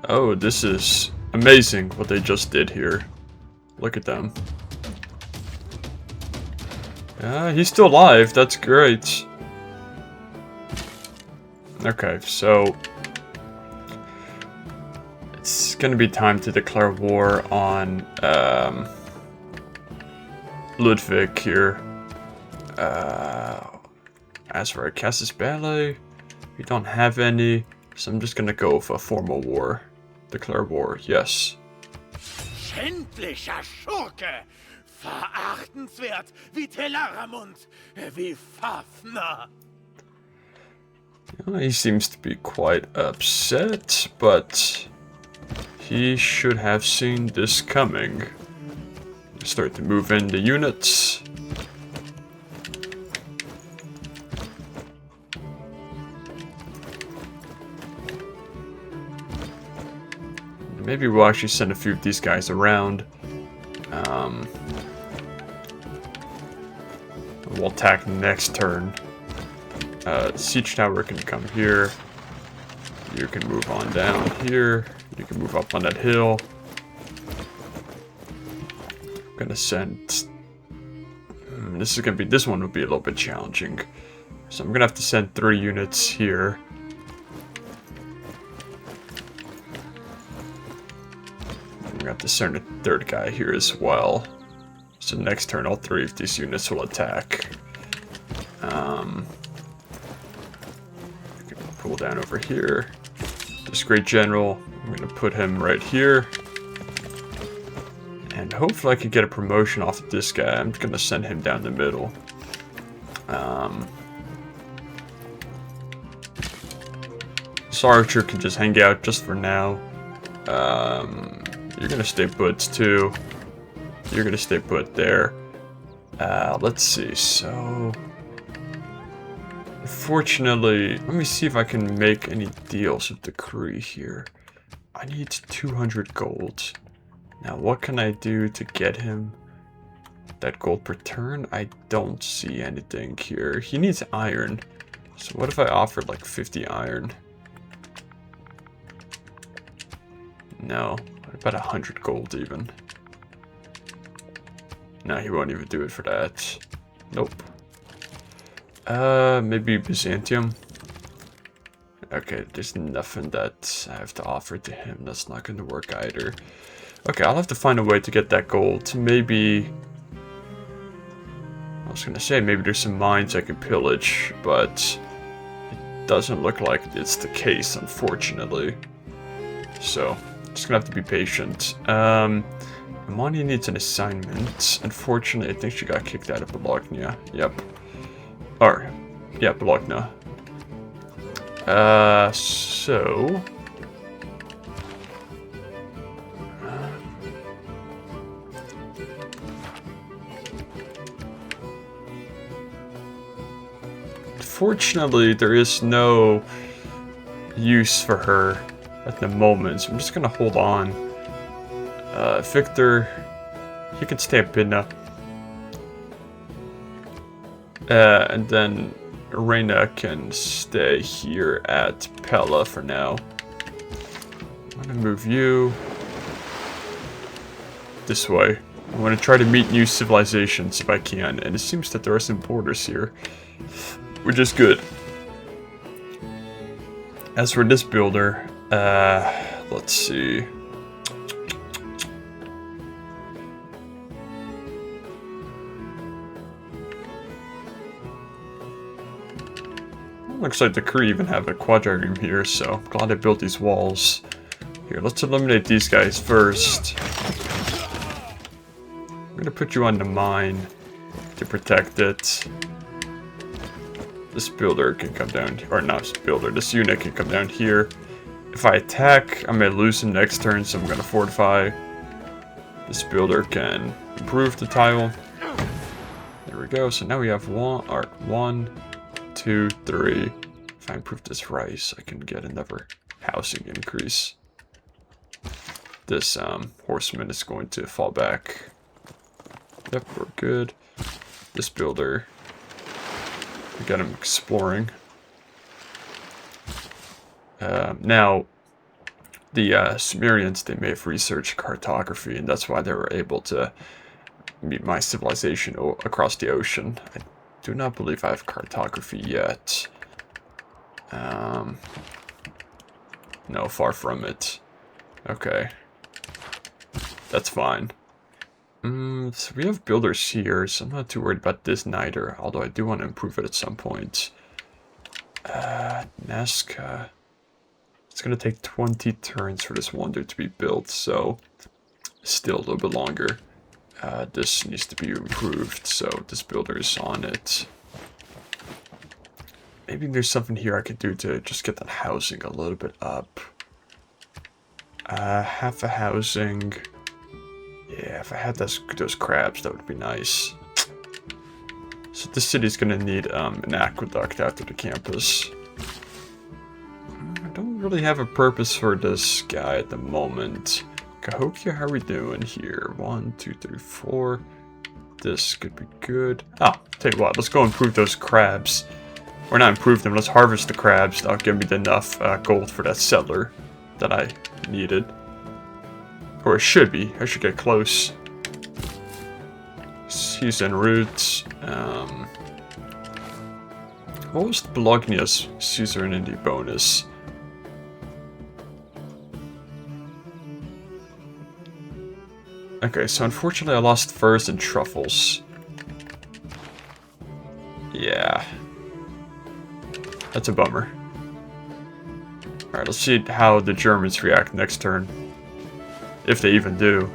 Oh, this is amazing what they just did here. Look at them. He's still alive. That's great. Okay, so it's gonna be time to declare war on Ludwig here. As for Casus Belli, we don't have any, so I'm just gonna go for a formal war. Declare war, yes. Schändlicher Schurke! Verachtenswert wie Telleramund, wie Fafner! He seems to be quite upset, but he should have seen this coming. Start to move in the units. Maybe we'll actually send a few of these guys around. We'll attack next turn. Siege tower can come here. You can move on down here. You can move up on that hill. I'm gonna send... this one will be a little bit challenging. So I'm gonna have to send 3 units here. I'm gonna have to send a 3rd guy here as well. So next turn all 3 of these units will attack. Pull down over here. This great general, I'm gonna put him right here. And hopefully I can get a promotion off of this guy. I'm just gonna send him down the middle. This archer can just hang out just for now. You're gonna stay put too. You're gonna stay put there. Let's see, so... Unfortunately, let me see if I can make any deals with the Kree here. I need 200 gold. Now, what can I do to get him that gold per turn? I don't see anything here. He needs iron. So what if I offered like 50 iron? No. What about 100 gold even? No, he won't even do it for that. Nope. Maybe Byzantium. Okay, there's nothing that I have to offer to him. That's not going to work either. Okay, I'll have to find a way to get that gold. Maybe... I was going to say, maybe there's some mines I can pillage, but it doesn't look like it's the case, unfortunately. So, just going to have to be patient. Amani needs an assignment. Unfortunately, I think she got kicked out of Bologna. Yep. Or, yeah, Bologna. So... Unfortunately, there is no use for her at the moment, so I'm just gonna hold on. Victor, he can stay at Bidna. And then Reina can stay here at Pella for now. I'm gonna move you this way. I'm gonna try to meet new civilizations if I can, and it seems that there are some borders here, which is good. As for this builder, let's see. Looks like the Kree even have a quadrireme here, so I'm glad I built these walls. Here, let's eliminate these guys first. I'm gonna put you on the mine to protect it. This builder can come down, or not this builder, this unit can come down here. If I attack, I may lose him next turn, so I'm gonna fortify. This builder can improve the tile. There we go, so now we have 1, 2, 3. If I improve this rice, I can get another housing increase. This horseman is going to fall back. Yep, we're good. This builder Again, I'm exploring. Now, the Sumerians, they may have researched cartography, and that's why they were able to meet my civilization across the ocean. I do not believe I have cartography yet. No, far from it. Okay. That's fine. So we have builders here, so I'm not too worried about this neither, although I do want to improve it at some point. Nazca. It's going to take 20 turns for this wonder to be built, so still a little bit longer. This needs to be improved, so this builder is on it. Maybe there's something here I could do to just get that housing a little bit up. Half a housing. Yeah, if I had those crabs, that would be nice. So this city's gonna need an aqueduct after the campus. I don't really have a purpose for this guy at the moment. Cahokia, how are we doing here? 1, 2, 3, 4. This could be good. Oh, tell you what, let's go improve those crabs. Or not improve them, let's harvest the crabs. That'll give me enough gold for that settler that I needed. Or it should be. I should get close. He's en route. What was the Bologna's suzerainty bonus? Okay, so unfortunately I lost furs and truffles. Yeah. That's a bummer. Alright, let's see how the Germans react next turn. If they even do.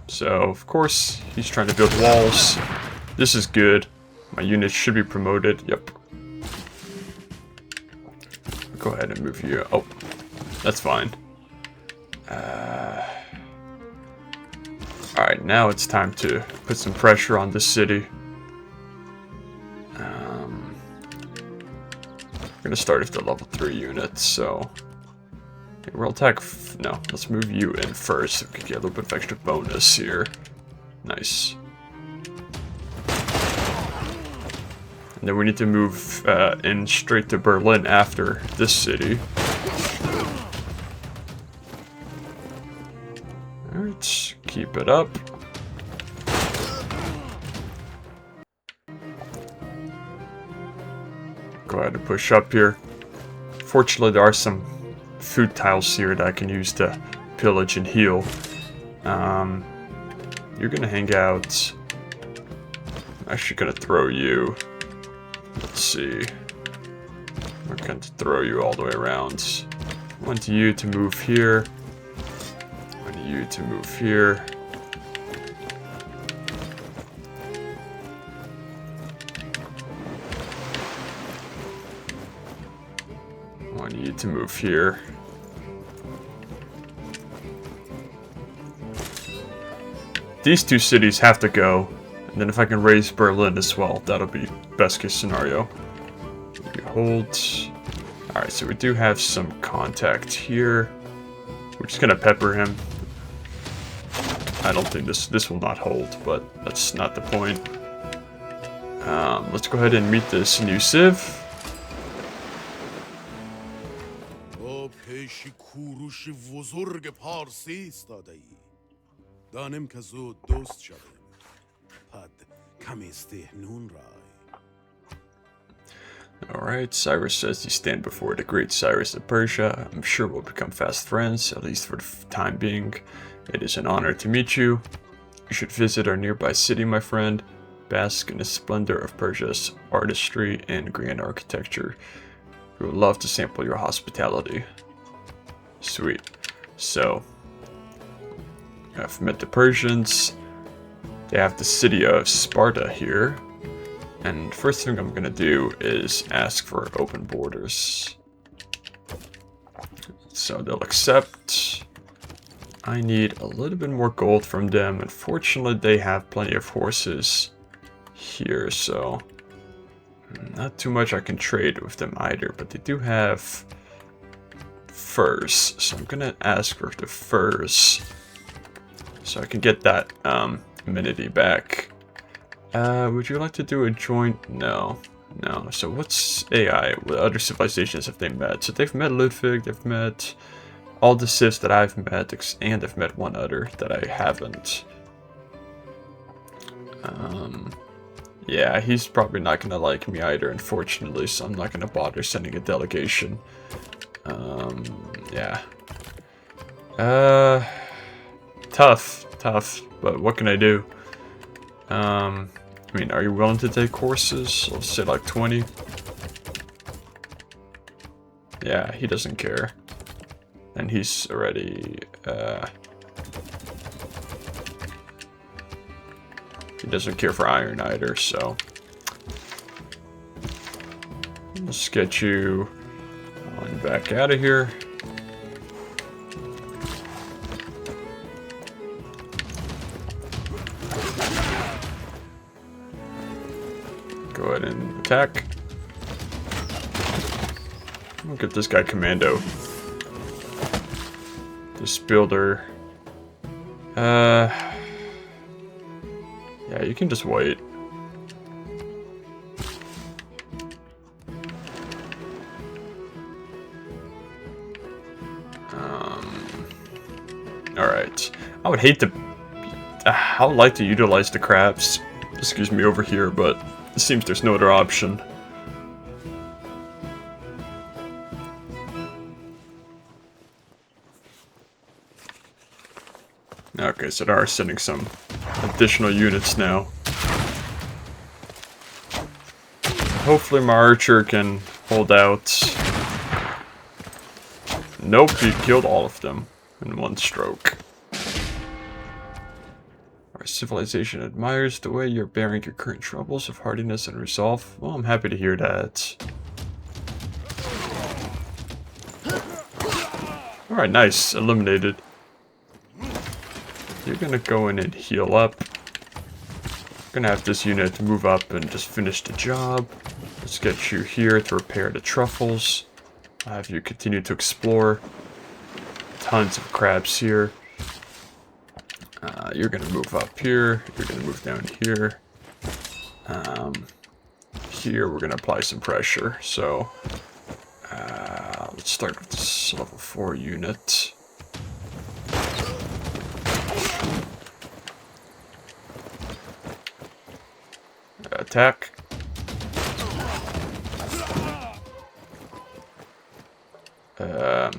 So, of course, he's trying to build walls. This is good. My unit should be promoted. Yep. Go ahead and move you. Oh, that's fine. Alright, now it's time to put some pressure on this city. I'm gonna start with the level 3 units, so... We'll attack... No, let's move you in first so we can get a little bit of extra bonus here. Nice. And then we need to move in straight to Berlin after this city. Alright, keep it up. Go ahead and push up here. Fortunately, there are some food tiles here that I can use to pillage and heal. You're gonna hang out. I'm actually gonna throw you. Let's see. I'm going to throw you all the way around. I want you to move here. I want you to move here. I want you to move here. These two cities have to go. And then if I can raise Berlin as well, that'll be best case scenario. You hold. Alright, so we do have some contact here. We're just gonna pepper him. I don't think this will not hold, but that's not the point. Let's go ahead and meet this new civ. Alright, Cyrus says you stand before the great Cyrus of Persia. I'm sure we'll become fast friends, at least for the time being. It is an honor to meet you. You should visit our nearby city, my friend. Bask in the splendor of Persia's artistry and grand architecture. We would love to sample your hospitality. Sweet. So, I've met the Persians. They have the city of Sparta here. And first thing I'm going to do is ask for open borders. So they'll accept. I need a little bit more gold from them. Unfortunately, they have plenty of horses here, so not too much I can trade with them either. But they do have furs, so I'm going to ask for the furs. So I can get that amenity back. Would you like to do a joint? No. No. So what's AI? What other civilizations have they met? So they've met Ludwig, they've met all the civs that I've met, and I've met one other that I haven't. Yeah, he's probably not gonna like me either, unfortunately, so I'm not gonna bother sending a delegation. Yeah. Tough, but what can I do? I mean, are you willing to take courses? Let's say like 20. Yeah, he doesn't care. And he's already, he doesn't care for iron either, so let's get you on back out of here. Go ahead and attack. We'll get this guy commando. This builder. Yeah, you can just wait. Alright. I would hate to... I would like to utilize the crabs. Excuse me, over here, but it seems there's no other option. Okay, so they are sending some additional units now. Hopefully my archer can hold out. Nope, he killed all of them in one stroke. Our civilization admires the way you're bearing your current troubles of hardiness and resolve. Well, I'm happy to hear that. Alright, nice. Eliminated. You're gonna go in and heal up. Gonna have this unit move up and just finish the job. Let's get you here to repair the truffles. I'll have you continue to explore. Tons of crabs here. You're gonna move up here. You're gonna move down here. Here we're gonna apply some pressure. So let's start with this level 4 unit. Attack. I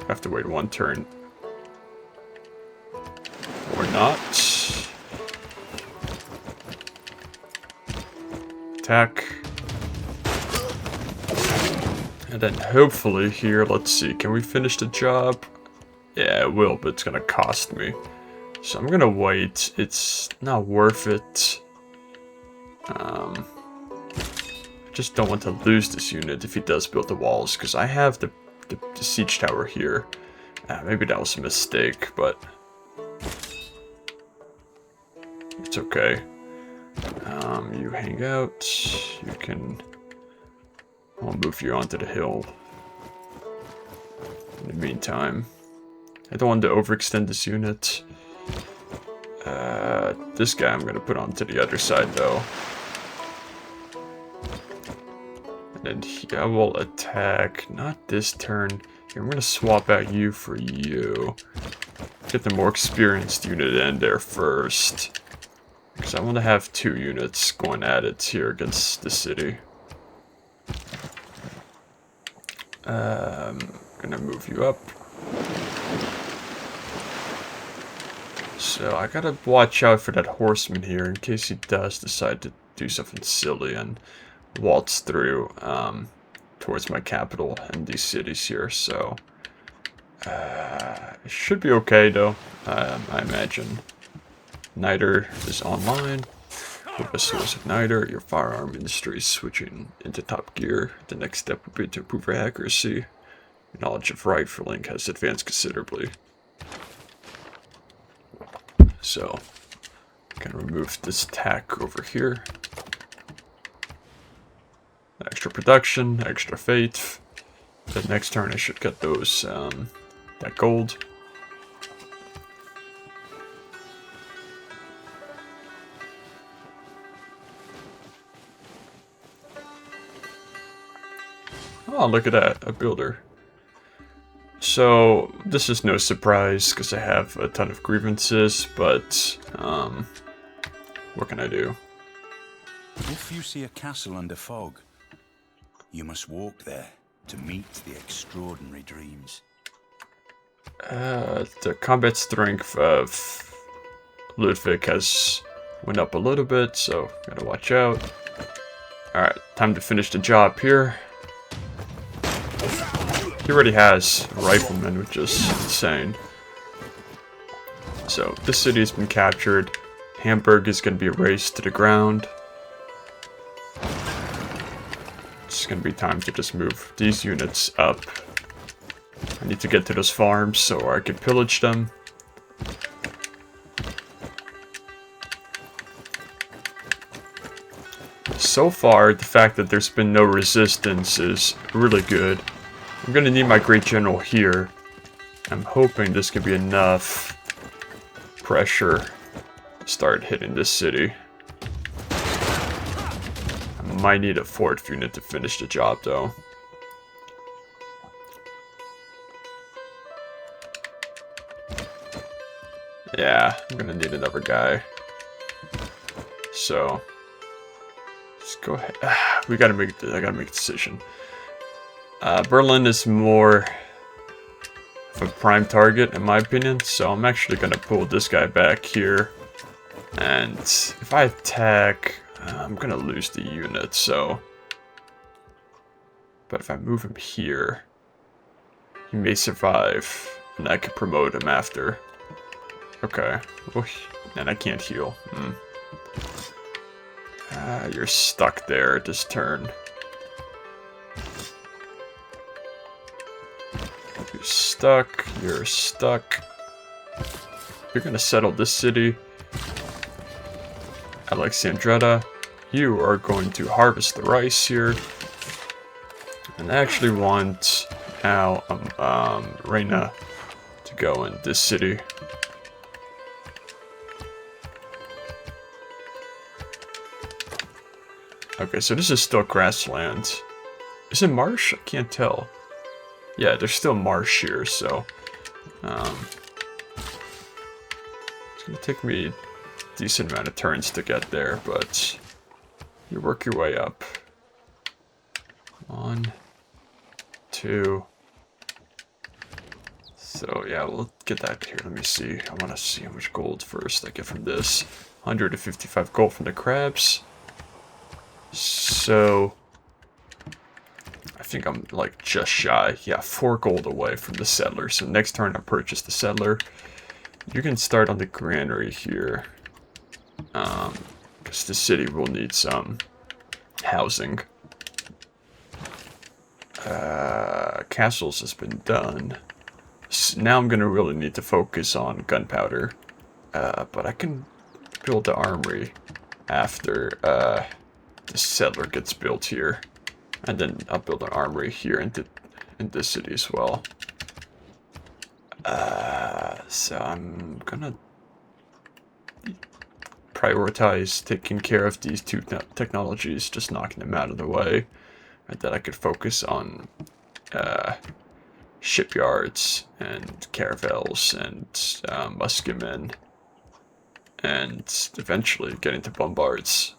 have to wait one turn. Or not. Attack. And then hopefully here, let's see, can we finish the job? Yeah, it will, but it's gonna cost me. So I'm gonna wait. It's not worth it. I just don't want to lose this unit if he does build the walls, because I have the siege tower here. Maybe that was a mistake, but it's okay. You hang out. You can... I'll move you onto the hill. In the meantime, I don't want to overextend this unit. This guy I'm going to put onto the other side, though. And I will attack, not this turn. Here, I'm going to swap out you for you. Get the more experienced unit in there first. Because I want to have 2 units going at it here against the city. I'm going to move you up. So I got to watch out for that horseman here in case he does decide to do something silly and waltz through towards my capital and these cities here, so it should be okay though, I imagine. Niter is online. With a source of Niter, your firearm industry is switching into top gear. The next step would be to improve your accuracy. Your knowledge of rifling has advanced considerably. So, I'm gonna remove this tack over here. Extra production, extra faith. The next turn I should get those, that gold. Oh, look at that, a builder. So, this is no surprise, because I have a ton of grievances, but, what can I do? If you see a castle under fog, you must walk there to meet the extraordinary dreams. The combat strength of Ludwig has went up a little bit, so gotta watch out. Alright, time to finish the job here. He already has a rifleman, which is insane. So, this city has been captured. Hamburg is going to be razed to the ground. It's going to be time to just move these units up. I need to get to those farms so I can pillage them. So far, the fact that there's been no resistance is really good. I'm going to need my Great General here. I'm hoping this can be enough pressure to start hitting this city. I might need a 4th unit to finish the job, though. Yeah, I'm gonna need another guy. So, just go ahead. We gotta make. I gotta make a decision. Berlin is more of a prime target, in my opinion. So I'm actually gonna pull this guy back here, and if I attack, I'm gonna lose the unit. So, but if I move him here, he may survive, and I can promote him after. Okay. And I can't heal. You're stuck there this turn. You're stuck. You're stuck. You're gonna settle this city. Alexandretta, you are going to harvest the rice here. And I actually want now Reina to go in this city. Okay, so this is still grassland. Is it marsh? I can't tell. Yeah, there's still marsh here, so... it's gonna take me a decent amount of turns to get there, but... you work your way up. 1, 2... So, yeah, we'll get that here. Let me see. I want to see how much gold first I get from this. 155 gold from the crabs. So, I think I'm like just shy. Yeah, 4 gold away from the settler. So next turn I purchase the settler. You can start on the granary here. Because the city will need some housing. Castles has been done. So now I'm going to really need to focus on gunpowder. But I can build the armory after... the settler gets built here, and then I'll build an armory here in this city as well. So I'm gonna prioritize taking care of these 2 technologies, just knocking them out of the way, and then I could focus on shipyards and caravels and musketmen, and eventually get into bombards.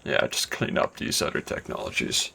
Yeah, just clean up these other technologies.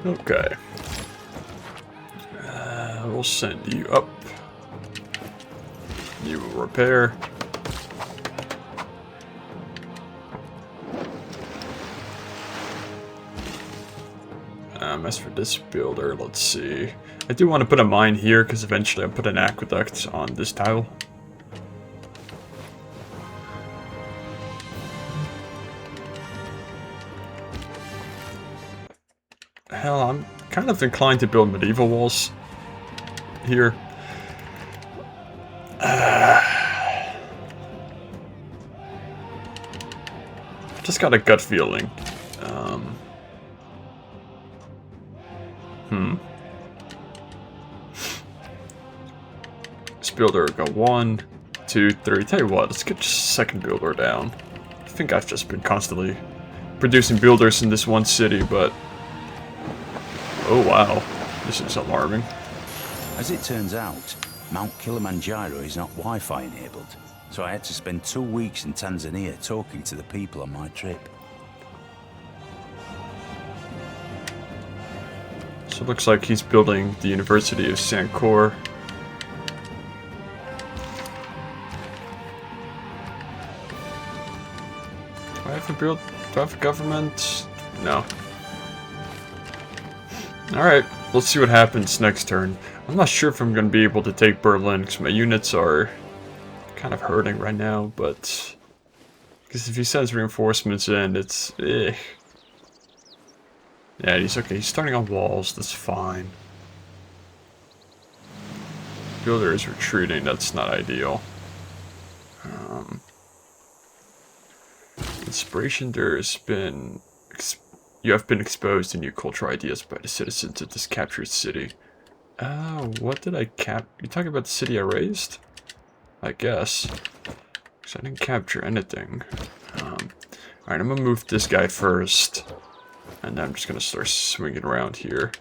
Okay. We'll send you up. You will repair. As for this builder, let's see. I do want to put a mine here because eventually I'll put an aqueduct on this tile. Hell, I'm kind of inclined to build medieval walls here. Just got a gut feeling. This builder go 1, 2, 3. Tell you what, let's get second builder down. I think I've just been constantly producing builders in this one city, but oh wow, this is alarming. As it turns out, Mount Kilimanjaro is not Wi-Fi enabled, so I had to spend 2 weeks in Tanzania talking to the people on my trip. So it looks like he's building the University of Sankor. Do I have a government? No. Alright, let's see what happens next turn. I'm not sure if I'm going to be able to take Berlin, because my units are kind of hurting right now, but because if he sends reinforcements in, it's Yeah, he's okay. He's starting on walls. That's fine. Builder is retreating. That's not ideal. Inspiration. There's been you have been exposed to new cultural ideas by the citizens of this captured city. What did I You talking about the city I raised? I guess. Because I didn't capture anything. Alright, I'm gonna move this guy first. And then I'm just gonna start swinging around here.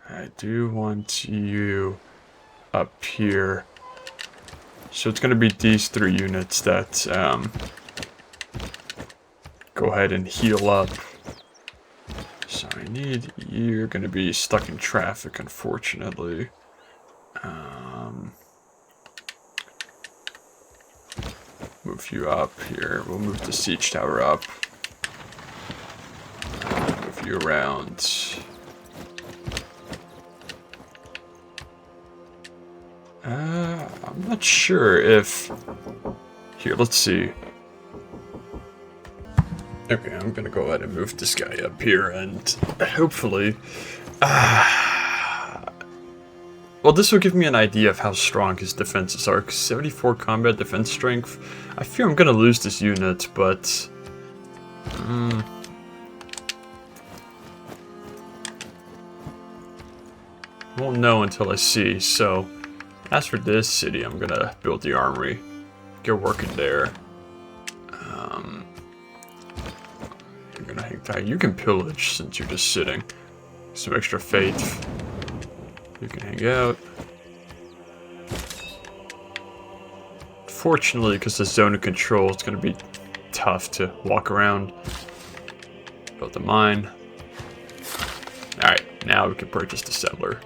I do want you up here. So it's gonna be these 3 units that go ahead and heal up. So I need you're gonna be stuck in traffic, unfortunately. Move you up here. We'll move the siege tower up. Move you around. I'm not sure if... Here, let's see. Okay, I'm gonna go ahead and move this guy up here and hopefully... well, this will give me an idea of how strong his defenses are, because 74 combat defense strength. I fear I'm gonna lose this unit, but... won't know until I see, so... As for this city, I'm gonna build the armory. Get working there. We're gonna hang tight. You can pillage since you're just sitting. Some extra faith. You can hang out. Fortunately, because the zone of control, it's gonna be tough to walk around. Built the mine. Alright, now we can purchase the settler.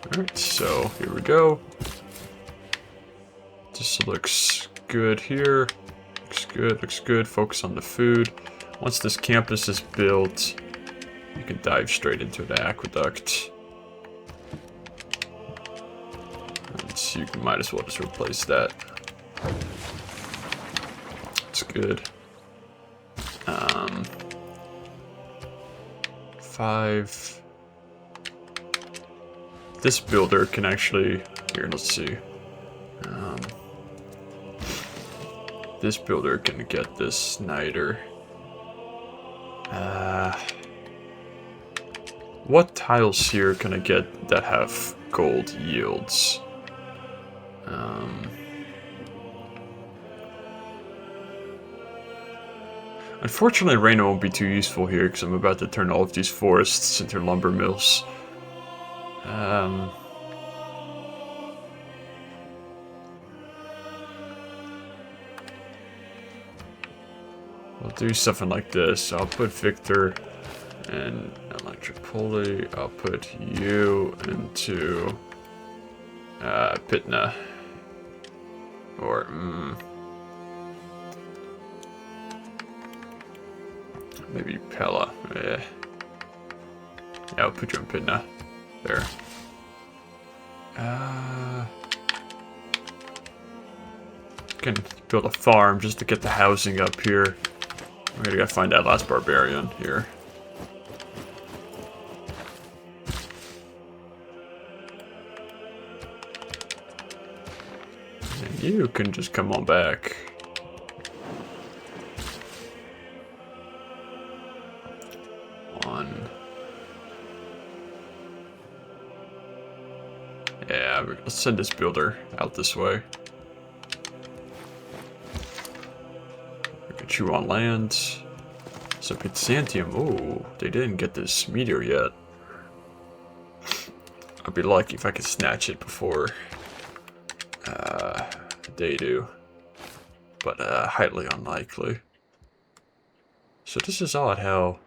Alright, so here we go. This looks good here. Looks good. Focus on the food. Once this campus is built, you can dive straight into the aqueduct. And so you might as well just replace that. It's good. 5. This builder can actually... Here, let's see. This builder can get this Snyder. What tiles here can I get that have gold yields? Unfortunately, Raina won't be too useful here because I'm about to turn all of these forests into lumber mills. I'll do something like this. I'll put Victor and electric pulley. I'll put you into Pitna. Or maybe Pella. Yeah, I'll put you in Pitna. There. Can build a farm just to get the housing up here. We're gonna gotta find that last barbarian here. And you can just come on back. Yeah, let's send this builder out this way. Get you on land. So Byzantium. Ooh, they didn't get this meteor yet. I'd be lucky if I could snatch it before they do. But highly unlikely. So this is odd how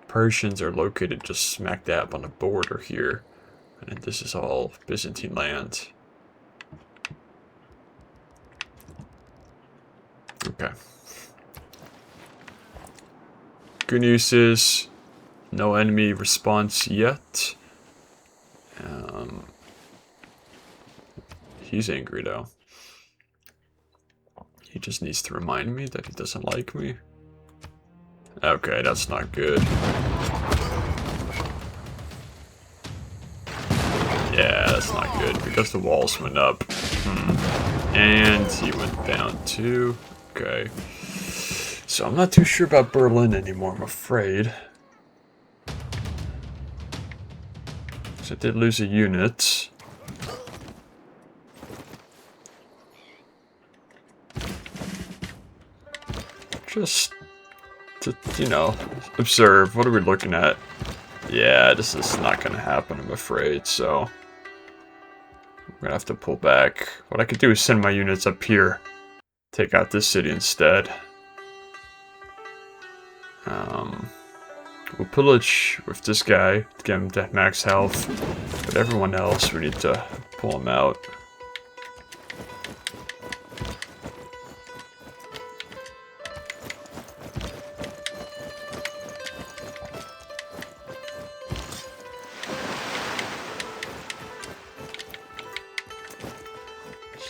Persians are located just smack dab on the border here. And this is all Byzantine land. Okay. Good news is no enemy response yet. He's angry though. He just needs to remind me that he doesn't like me. Okay, that's not good. Yeah, that's not good because the walls went up. And he went down too. Okay. So I'm not too sure about Berlin anymore, I'm afraid. So I did lose a unit. Just to, you know, observe. What are we looking at? Yeah, this is not going to happen, I'm afraid, so I'm going to have to pull back. What I could do is send my units up here. Take out this city instead. We'll pillage with this guy to get him to max health. But everyone else, we need to pull him out.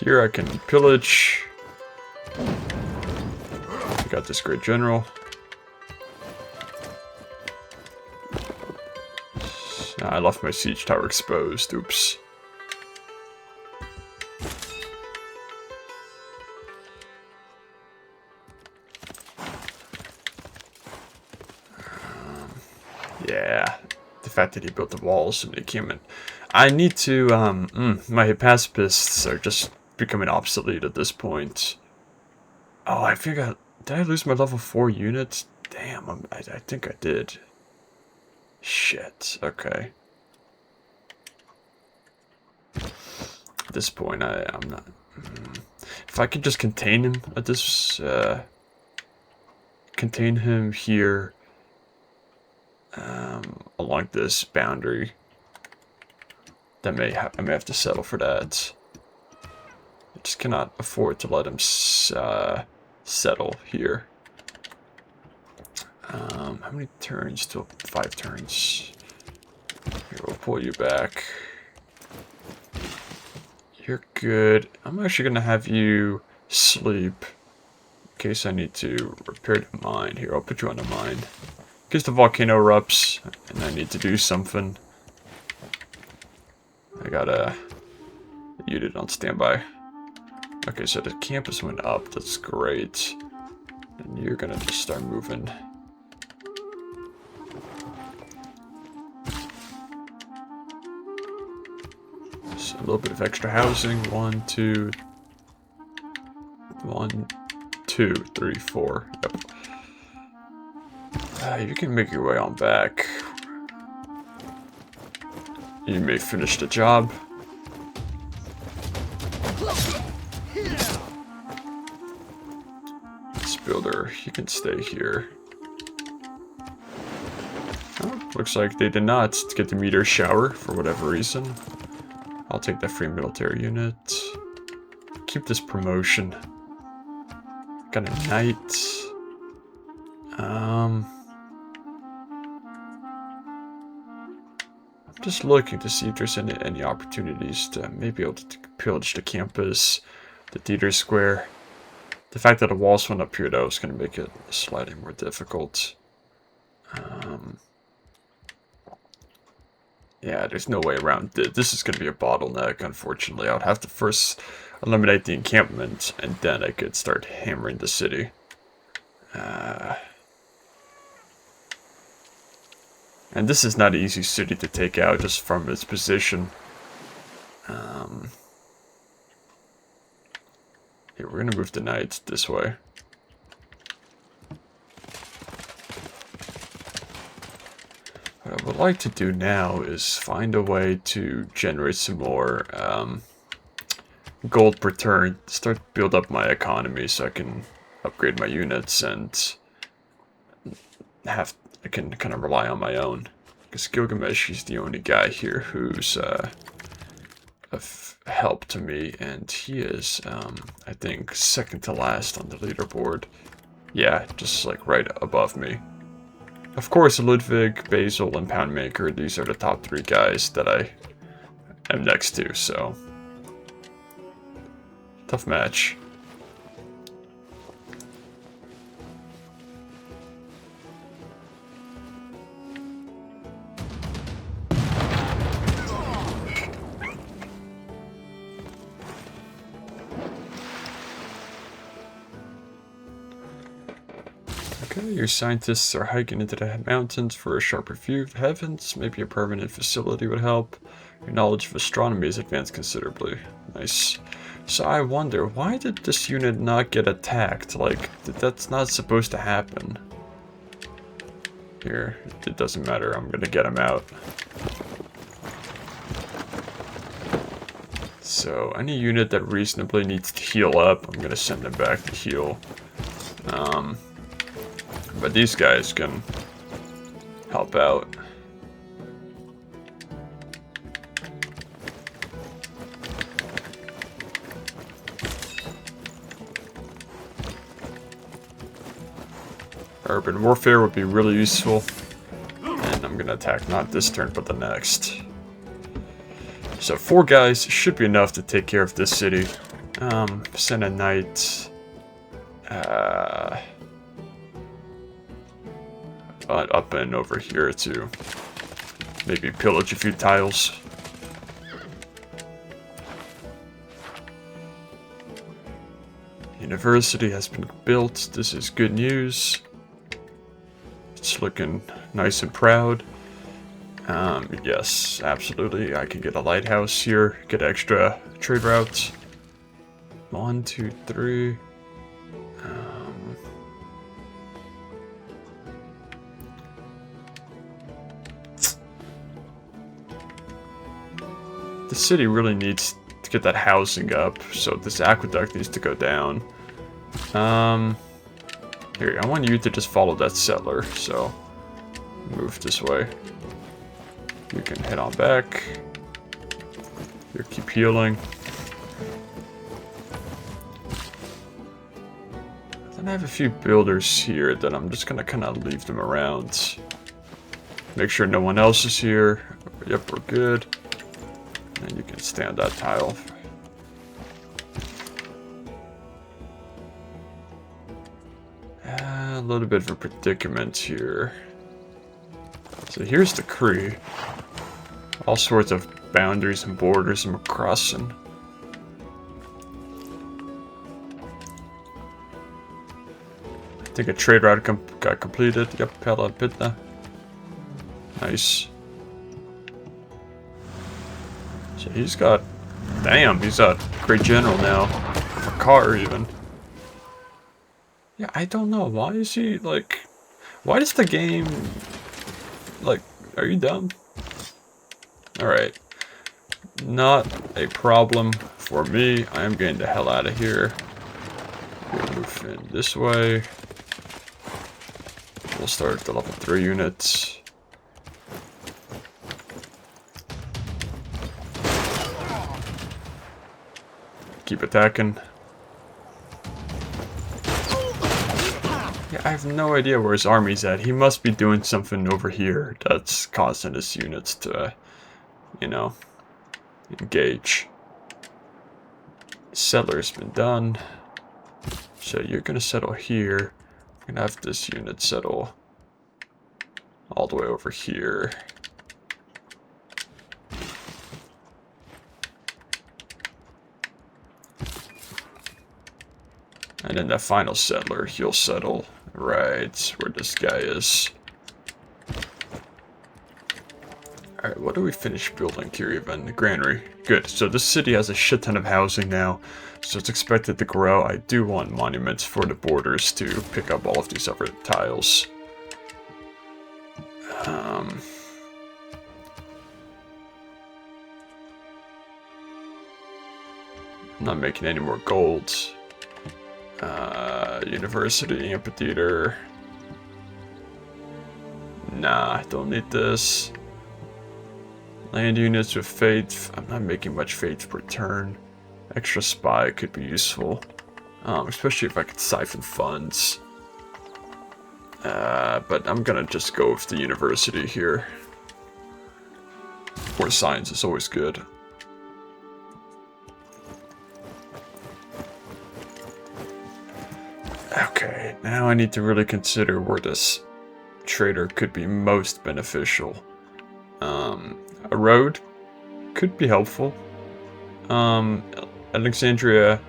Here I can pillage. I got this great general. I left my siege tower exposed. Oops. Yeah, the fact that he built the walls and they came in. I need to. My pacifists are just becoming obsolete at this point. Oh, I forgot Did I lose my level 4 units? Damn, I think I did. Shit, okay. At this point, I'm not... If I could just contain him at this... contain him here... along this boundary. I may have to settle for that. I just cannot afford to let him settle here. How many turns? Still 5 turns. Here, we'll pull you back. You're good. I'm actually gonna have you sleep in case I need to repair the mine. Here, I'll put you on the mine. In case the volcano erupts and I need to do something. I got a unit on standby. Okay, so the campus went up. That's great. And you're gonna just start moving. So a little bit of extra housing. 1, 2, 1, 2, 3, 4. Yep. You can make your way on back. You may finish the job. This builder, he can stay here. Oh, looks like they did not get the meteor shower for whatever reason. I'll take that free military unit. Keep this promotion. Got a knight. I'm just looking to see if there's any opportunities to maybe able to pillage the campus, the theater square. The fact that the walls went up here, though, is going to make it slightly more difficult. Yeah, there's no way around it. This is going to be a bottleneck, unfortunately. I would have to first eliminate the encampment, and then I could start hammering the city. And this is not an easy city to take out just from its position. Here, we're going to move the knights this way. What I would like to do now is find a way to generate some more gold per turn. Start to build up my economy so I can upgrade my units and I can kind of rely on my own. Because Gilgamesh, he's the only guy here who's of help to me, and he is, I think, second to last on the leaderboard. Yeah, just like right above me. Of course, Ludwig, Basil, and Poundmaker, these are the top 3 guys that I am next to, so... Tough match. Okay, your scientists are hiking into the mountains for a sharper view of the heavens. Maybe a permanent facility would help. Your knowledge of astronomy has advanced considerably. Nice. So I wonder, why did this unit not get attacked? Like, that's not supposed to happen. Here, it doesn't matter. I'm gonna get him out. So, any unit that reasonably needs to heal up, I'm gonna send them back to heal. But these guys can help out. Urban warfare would be really useful. And I'm gonna attack not this turn, but the next. So 4 guys should be enough to take care of this city. Send a knight. Up and over here to maybe pillage a few tiles. University has been built. This is good news. It's looking nice and proud. Yes, absolutely. I can get a lighthouse here, get extra trade routes. 1, 2, 3. the city really needs to get that housing up, so this aqueduct needs to go down. Here, I want you to just follow that settler, so move this way. You can head on back. You keep healing. Then I have a few builders here that I'm just gonna kind of leave them around. Make sure no one else is here. Yep, we're good. And you can stay on that tile. A little bit of a predicament here. So here's the Kree. All sorts of boundaries and borders I'm crossing. I think a trade route got completed. Yep, Pella Pitna. Nice. So he's got... Damn, he's a great general now. A car, even. Yeah, I don't know. Why is he, like... Why does the game... Like, are you dumb? Alright. Not a problem for me. I am getting the hell out of here. We'll move in this way. We'll start the level 3 units. Keep attacking. Yeah, I have no idea where his army's at. He must be doing something over here that's causing his units to, you know, engage. Settler's been done. So you're gonna settle here. I'm gonna have this unit settle all the way over here. And then that final settler, he'll settle right where this guy is. Alright, what do we finish building here even? The granary. Good. So this city has a shit ton of housing now, so it's expected to grow. I do want monuments for the borders to pick up all of these other tiles. I'm not making any more gold. University, amphitheater. Nah, don't need this. Land units with faith. I'm not making much faith per turn. Extra spy could be useful. Especially if I could siphon funds. But I'm gonna just go with the university here. Or science is always good. Okay, now I need to really consider where this trader could be most beneficial. A road could be helpful. Alexandria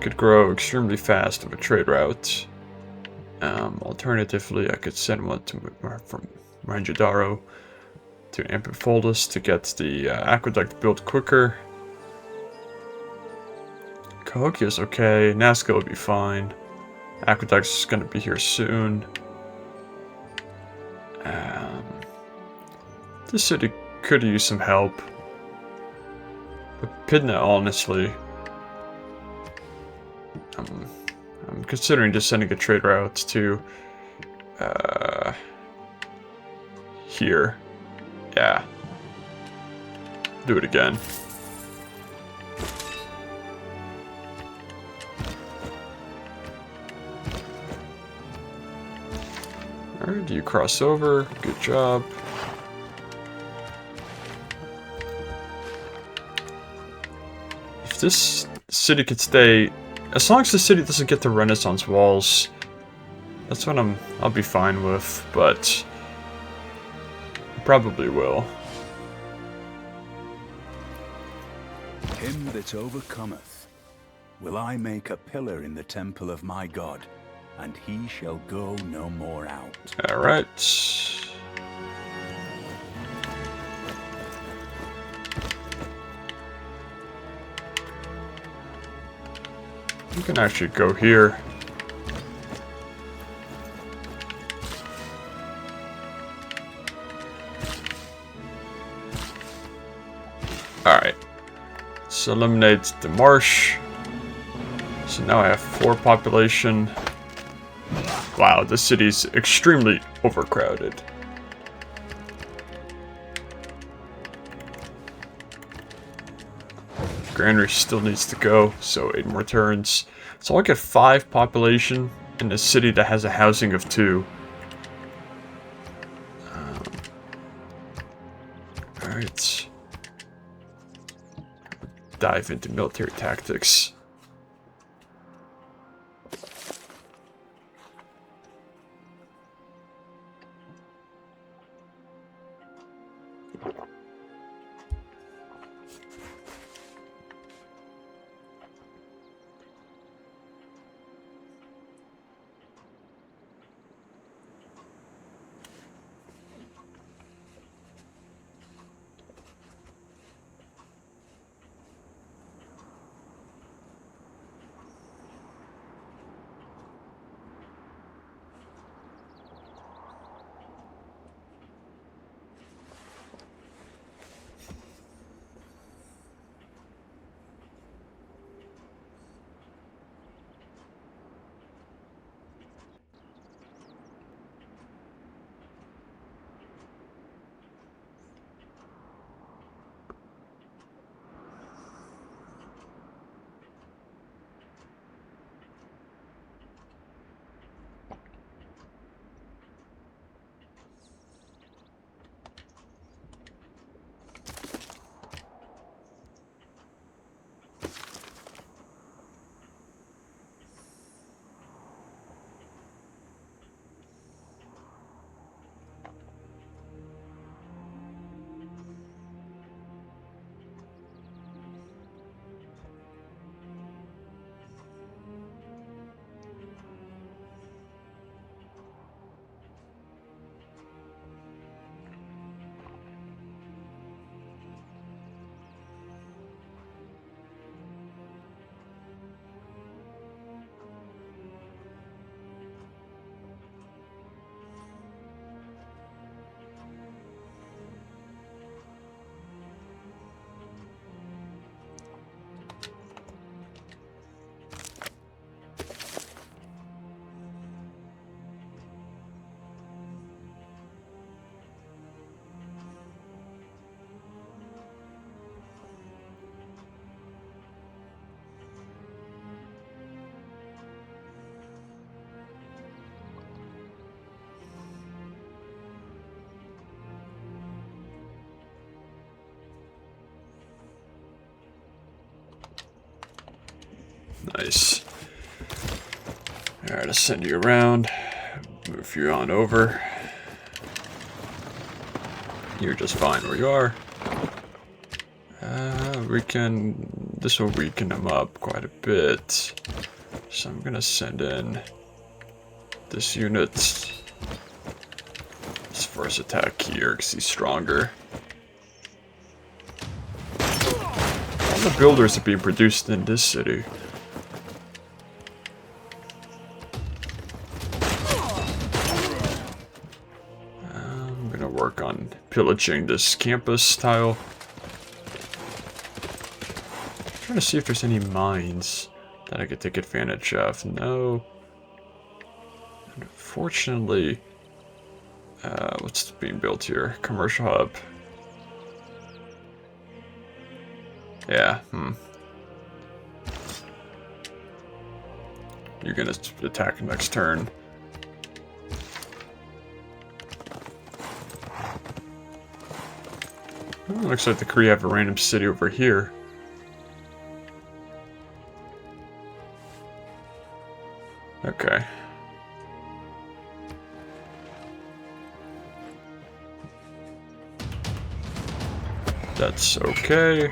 could grow extremely fast with a trade route. Alternatively, I could send one to from Mohenjo-Daro to Amphipolis to get the aqueduct built quicker. Cahokia's okay. Nazca would be fine. Aqueduct's gonna be here soon. This city could use some help. But Pidna, honestly, I'm considering just sending a trade route to here. Yeah. Do it again. Alright, do you cross over? Good job. If this city could stay, as long as the city doesn't get the Renaissance walls, that's what I'll be fine with, but probably will. Him that overcometh will I make a pillar in the temple of my God, and he shall go no more out. Alright. You can actually go here. Alright. Let's eliminate the marsh. So now I have 4 population. Wow, the city's extremely overcrowded. Granary still needs to go, so 8 more turns. So I'll get 5 population in a city that has a housing of 2. Alright. Dive into military tactics. Nice. Alright, I'll send you around. Move you on over. You're just fine where you are. This will weaken them up quite a bit. So I'm gonna send in this unit as first attack here because he's stronger. All the builders are being produced in this city. I'm gonna work on pillaging this campus tile. Trying to see if there's any mines that I could take advantage of. No. Unfortunately, what's being built here? Commercial hub. Yeah, You're gonna attack next turn. Oh, looks like the Kree have a random city over here. Okay. That's okay.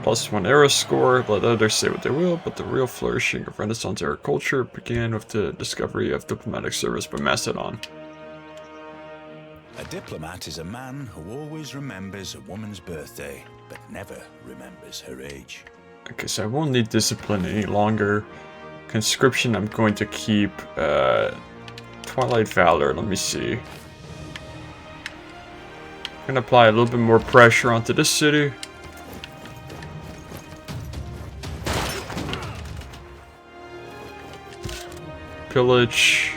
+1 era score. Let others say what they will, but the real flourishing of Renaissance era culture began with the discovery of diplomatic service by Macedon. A diplomat is a man who always remembers a woman's birthday, but never remembers her age. Okay, so I won't need discipline any longer. Conscription, I'm going to keep Twilight Valor. Let me see. gonna apply a little bit more pressure onto this city. Pillage.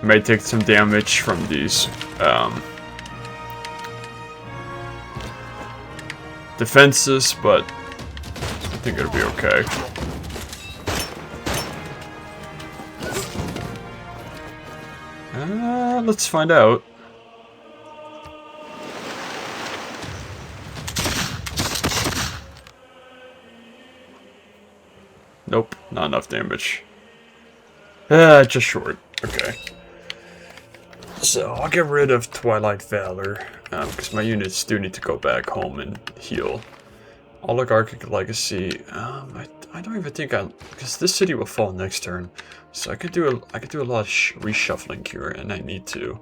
I may take some damage from these defenses, but I think it'll be okay. Let's find out. Nope, not enough damage. Just short. Okay. So, I'll get rid of Twilight Valor, because my units do need to go back home and heal. Oligarchic Legacy, I don't even think because this city will fall next turn, so I could do a lot of reshuffling here, and I need to.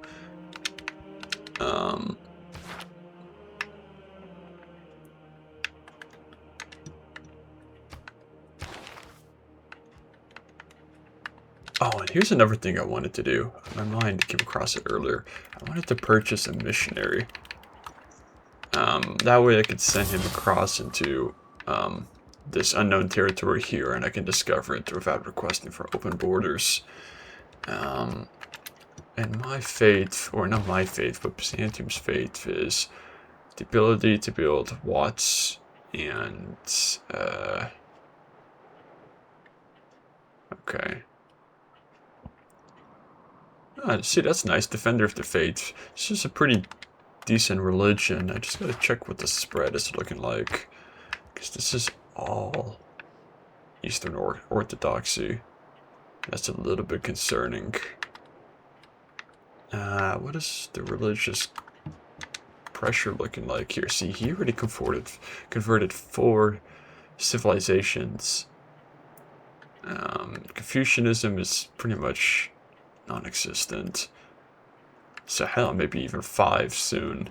Oh, and here's another thing I wanted to do. My mind came across it earlier. I wanted to purchase a missionary. That way I could send him across into this unknown territory here, and I can discover it without requesting for open borders. And my fate, or not my fate, but Byzantium's fate is the ability to build Watts and okay. See, that's nice. Defender of the Faith. This is a pretty decent religion. I just gotta check what the spread is looking like. Because this is all Eastern Orthodoxy. That's a little bit concerning. What is the religious pressure looking like here? See, he already converted 4 civilizations. Confucianism is pretty much non-existent. So hell, maybe even 5 soon.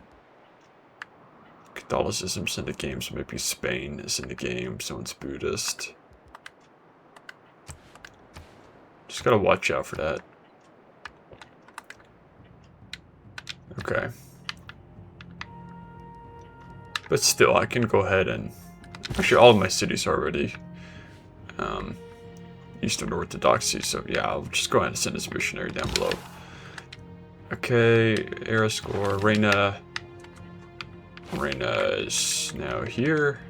Catholicism's in the game, so maybe Spain is in the game, so it's Buddhist. Just gotta watch out for that. Okay. But still, I can go ahead and... Actually, all of my cities are already Eastern Orthodoxy, so yeah, I'll just go ahead and send this missionary down below. Okay, era score. Reina is now here.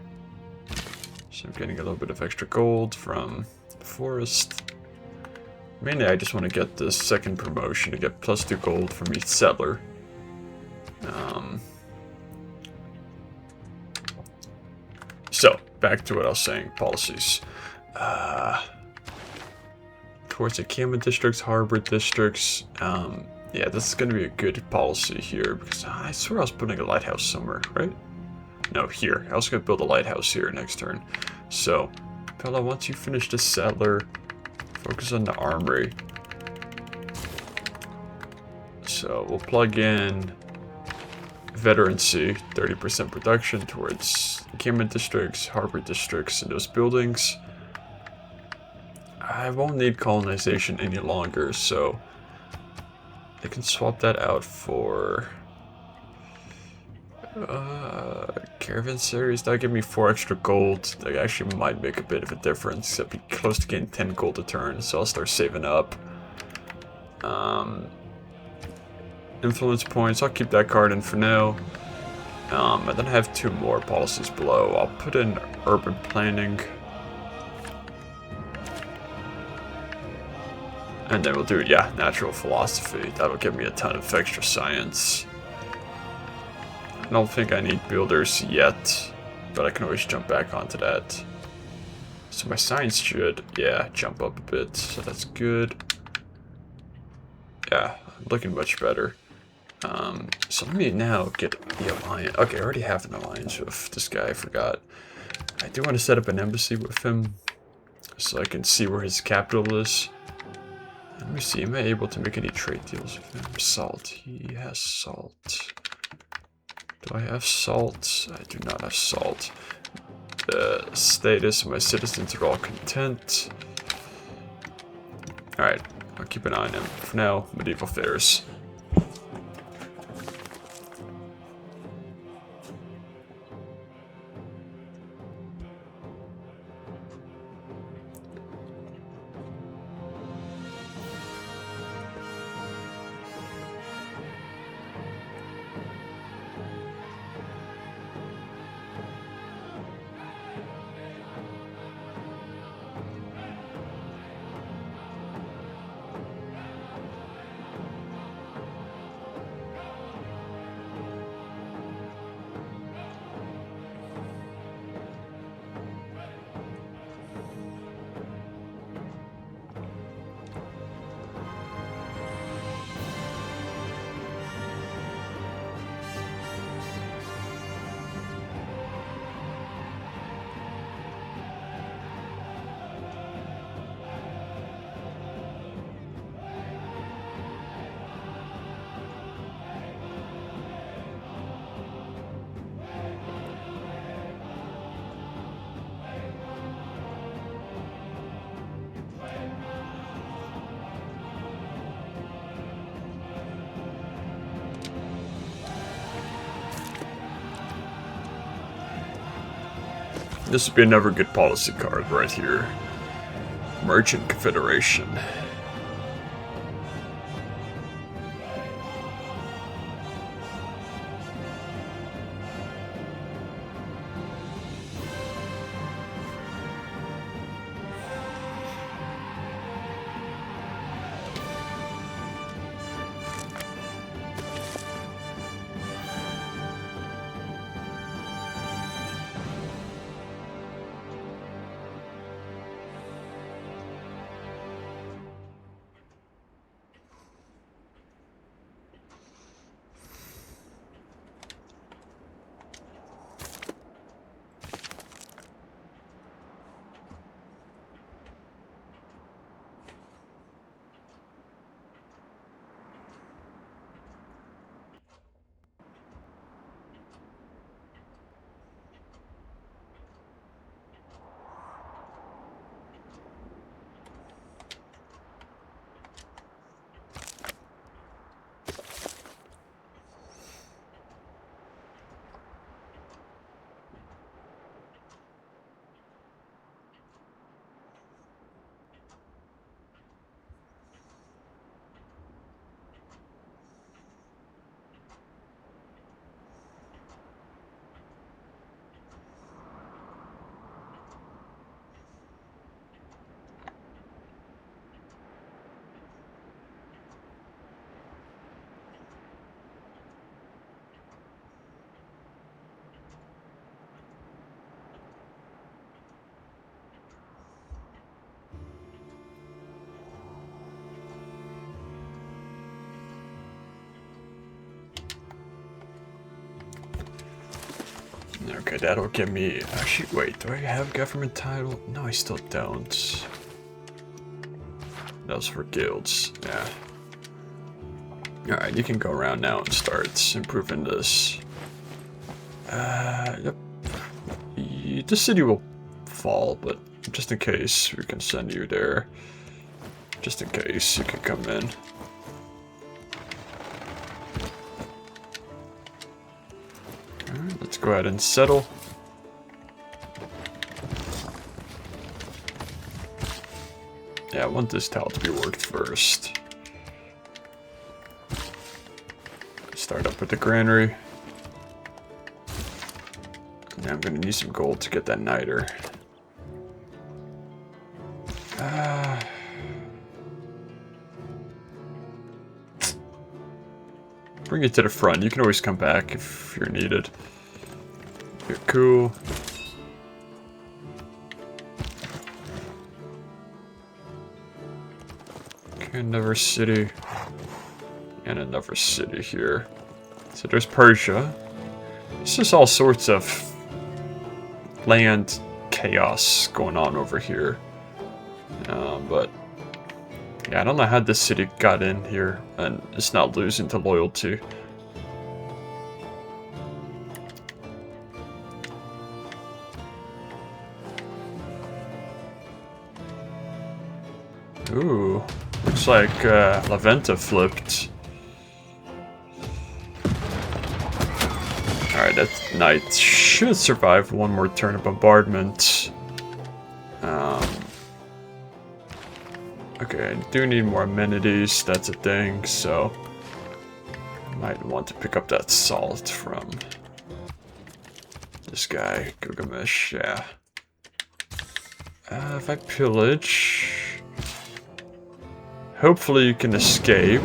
So I'm getting a little bit of extra gold from the forest. Mainly, I just want to get this second promotion to get +2 gold from each settler. So, back to what I was saying, policies. Towards the Cameron districts, harbor districts. Yeah, this is going to be a good policy here, because I swear I was putting a lighthouse somewhere, right? No, here. I was going to build a lighthouse here next turn. So, Pella, once you finish the settler, focus on the armory. So, we'll plug in veterancy, 30% production towards Cameron districts, harbor districts, and those buildings. I won't need colonization any longer, so I can swap that out for caravansaries. That'll give me 4 extra gold. That actually might make a bit of a difference. I'd be close to getting 10 gold a turn, so I'll start saving up. Influence points, I'll keep that card in for now. And then I have 2 more policies below. I'll put in urban planning. And then we'll do, yeah, natural philosophy. That'll give me a ton of extra science. I don't think I need builders yet, but I can always jump back onto that. So my science should, yeah, jump up a bit, so that's good. Yeah, looking much better. So let me now get the alliance. Okay, I already have an alliance with this guy, I forgot. I do want to set up an embassy with him, so I can see where his capital is. Let me see, am I able to make any trade deals with him? Salt, he has salt. Do I have salt? I do not have salt. the status of my citizens are all content. Alright, I'll keep an eye on them. For now, medieval fairs. This would be another good policy card right here. Merchant Confederation. Okay, that'll give me... Actually, wait, do I have government title? No, I still don't. That was for guilds, yeah. Alright, you can go around now and start improving this. Yep. The city will fall, but just in case, we can send you there. Just in case, you can come in. Alright, let's go ahead and settle. Yeah, I want this tile to be worked first. Start up with the granary. Now I'm gonna need some gold to get that niter. Bring it to the front. You can always come back if you're needed. You're cool. Okay, another city. And another city here. So there's Persia. It's just all sorts of land chaos going on over here. But yeah, I don't know how this city got in here and it's not losing to loyalty. Ooh, looks like Laventa flipped. Alright, that knight should survive one more turn of bombardment. Okay, I do need more amenities, that's a thing, so I might want to pick up that salt from this guy, Gilgamesh, yeah. If I pillage, hopefully you can escape.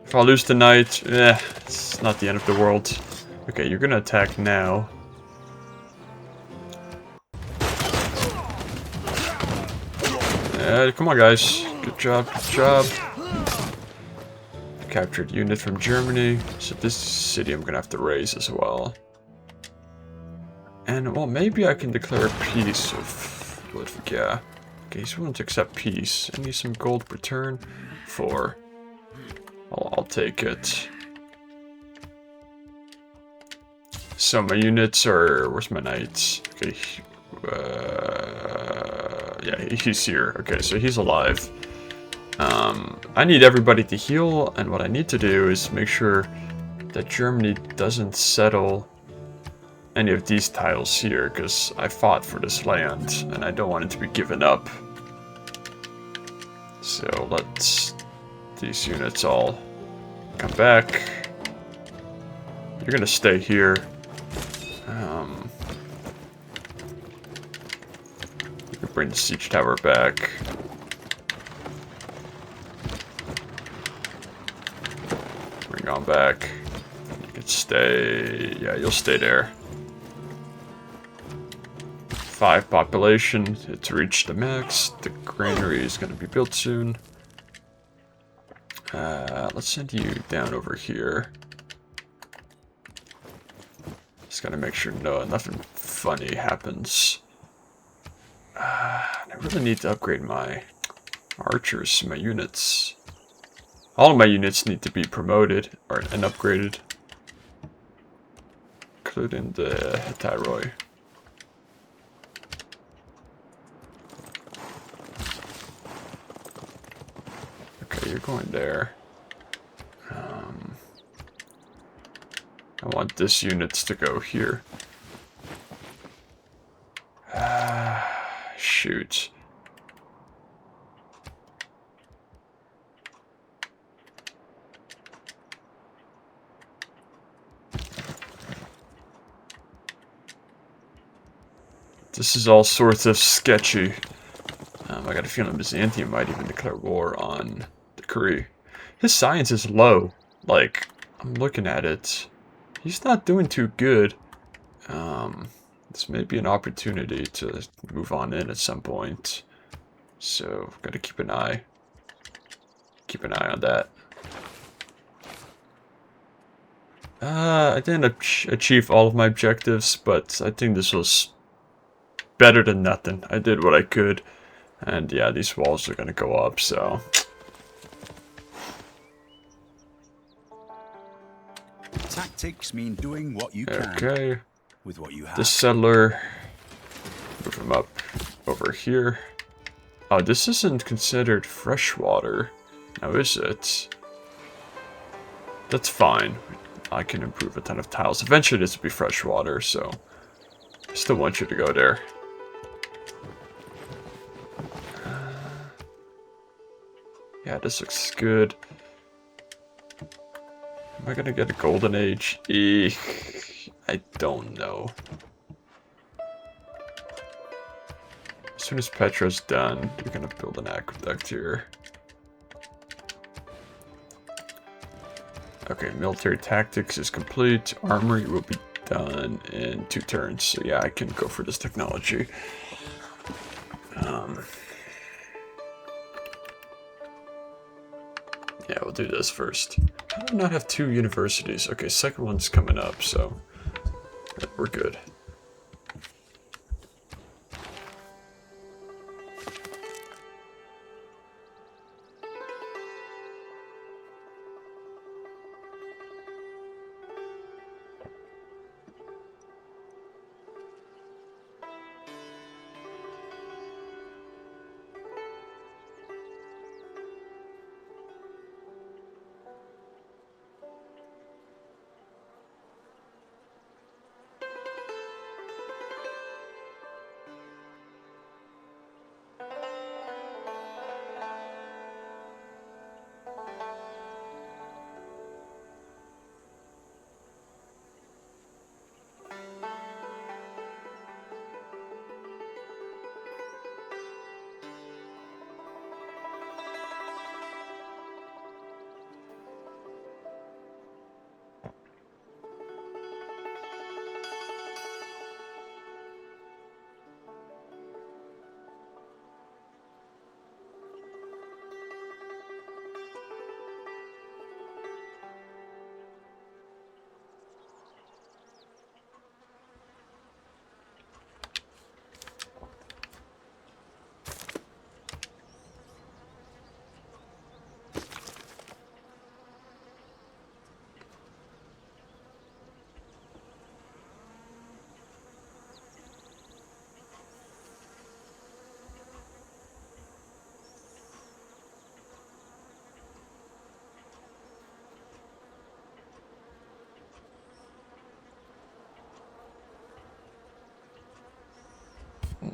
If I lose the knight, it's not the end of the world. Okay, you're gonna attack now. Come on, guys. Good job, good job. Captured unit from Germany. So this city I'm gonna have to raise as well. And, well, maybe I can declare peace with Ludwig, yeah. Okay, he's willing to accept peace. I need some gold return. 4. I'll take it. So my units are... Where's my knights? Okay. Yeah, he's here. Okay, so he's alive. I need everybody to heal, and what I need to do is make sure that Germany doesn't settle any of these tiles here, because I fought for this land, and I don't want it to be given up. So let's... These units all come back. You're gonna stay here. You can bring the siege tower back. Bring on back. You can stay... Yeah, you'll stay there. 5 population. It's reached the max. The granary is gonna be built soon. Let's send you down over here. Just gotta make sure nothing funny happens. I really need to upgrade my archers, my units. All of my units need to be promoted and upgraded. Including the Tyroi. Okay, you're going there. I want this units to go here. Shoot. This is all sorts of sketchy. I got a feeling Byzantium might even declare war on the Decree. His science is low. Like, I'm looking at it. He's not doing too good. This may be an opportunity to move on in at some point. So, gotta keep an eye. Keep an eye on that. I didn't achieve all of my objectives, but I think this was better than nothing. I did what I could. And yeah, these walls are gonna go up, so... Tactics mean doing what you can. Okay. With what you have. This settler, move him up over here. Oh, this isn't considered freshwater. Now is it? That's fine. I can improve a ton of tiles. Eventually this will be freshwater, so I still want you to go there. Yeah, this looks good. Am I gonna get a golden age? Eek. I don't know. As soon as Petra's done, we're gonna build an aqueduct here. Okay, military tactics is complete. Armory will be done in 2 turns. So yeah, I can go for this technology. Yeah, we'll do this first. How do I not have 2 universities? Okay, second one's coming up, so we're good.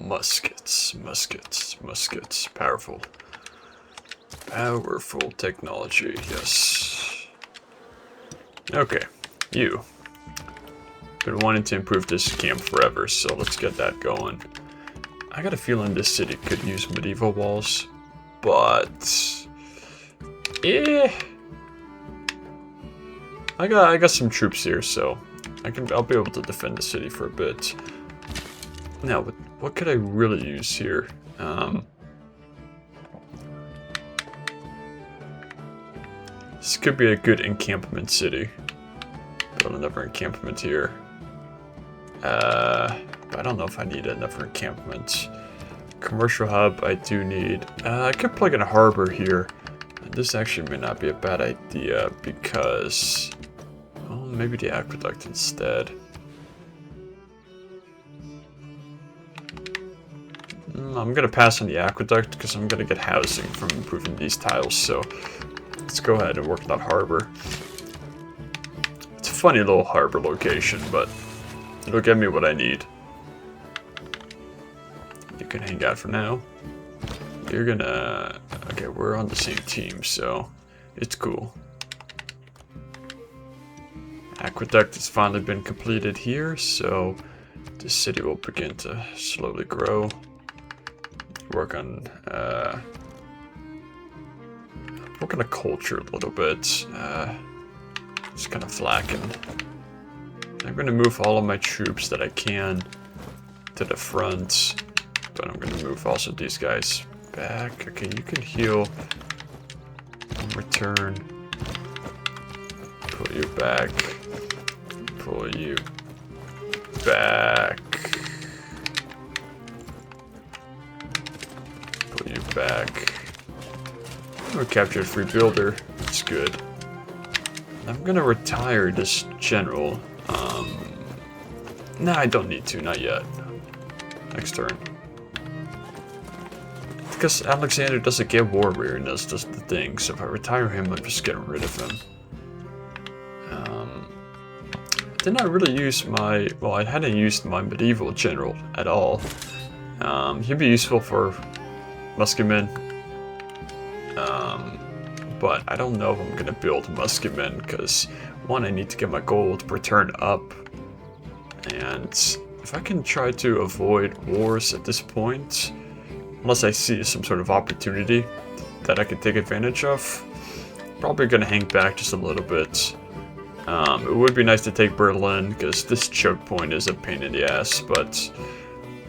muskets, muskets, muskets. Powerful. Powerful technology, yes. Okay, you. Been wanting to improve this camp forever, so let's get that going. I got a feeling this city could use medieval walls, but I got some troops here, so I'll be able to defend the city for a bit. Now, what could I really use here? This could be a good encampment city. Build another encampment here. But I don't know if I need another encampment. Commercial hub, I do need. I could plug in a harbor here. This actually may not be a bad idea because, well, maybe the aqueduct instead. I'm gonna pass on the aqueduct because I'm gonna get housing from improving these tiles. So let's go ahead and work on that harbor. It's a funny little harbor location, but it'll get me what I need. You can hang out for now. You're gonna... Okay, we're on the same team, so it's cool. Aqueduct has finally been completed here, so the city will begin to slowly grow. Work on a culture a little bit. It's kind of lacking. I'm going to move all of my troops that I can to the front, but I'm going to move also these guys back. Okay, you can heal in return. Pull you back. Pull you back. Pull you back. We captured a free builder. That's good. I'm gonna retire this general. Nah, I don't need to, not yet. Next turn. Because Alexander doesn't get war weariness, that's the thing. So if I retire him, I'm just getting rid of him. Didn't I really use my... Well, I hadn't used my medieval general at all. He'd be useful for musketmen. But I don't know if I'm gonna build musketmen because one, I need to get my gold per turn up, and if I can try to avoid wars at this point, unless I see some sort of opportunity that I can take advantage of, probably gonna hang back just a little bit. It would be nice to take Berlin because this choke point is a pain in the ass, but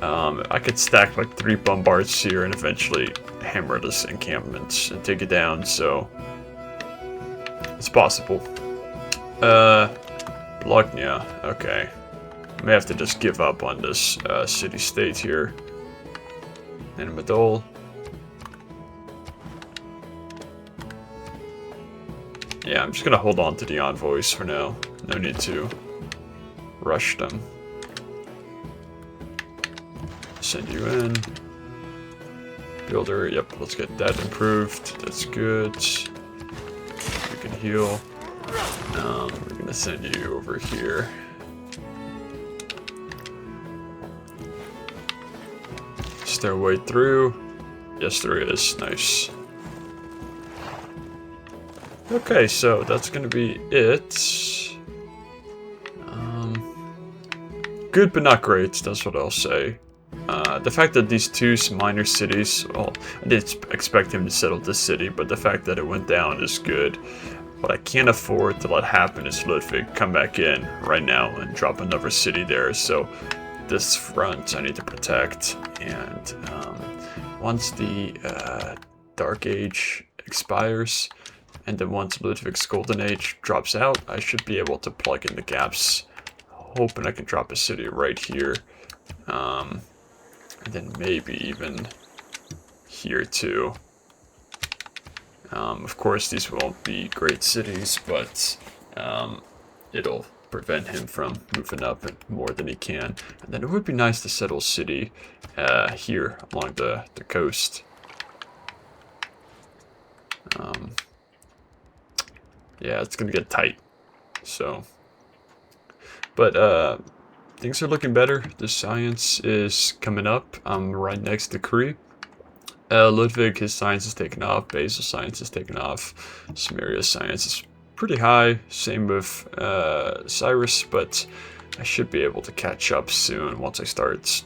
I could stack like 3 bombards here and eventually hammer this encampment and take it down, so it's possible. Bologna, okay. I may have to just give up on this city-state here. And Madol. Yeah, I'm just gonna hold on to the envoys for now. No need to rush them. Send you in. Builder, yep, let's get that improved. That's good. We can heal. We're gonna send you over here. Is there a way through? Yes, there is. Nice. Okay, so that's gonna be it. Good but not great, that's what I'll say. The fact that these 2 minor cities, well, I didn't expect him to settle this city, but the fact that it went down is good. What I can't afford to let happen is Ludwig come back in right now and drop another city there, so this front I need to protect, and once the Dark Age expires, and then once Ludwig's Golden Age drops out, I should be able to plug in the gaps. Hoping I can drop a city right here. And then maybe even here too. Of course, these won't be great cities, but it'll prevent him from moving up more than he can. And then it would be nice to settle city here along the coast. Yeah, it's gonna get tight. So, but things are looking better. The science is coming up. I'm right next to Kree. Ludwig, his science is taking off. Basil's science is taking off. Samaria's science is pretty high. Same with Cyrus, but I should be able to catch up soon once I start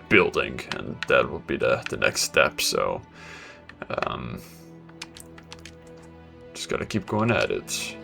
building, and that will be the next step. So just gotta keep going at it.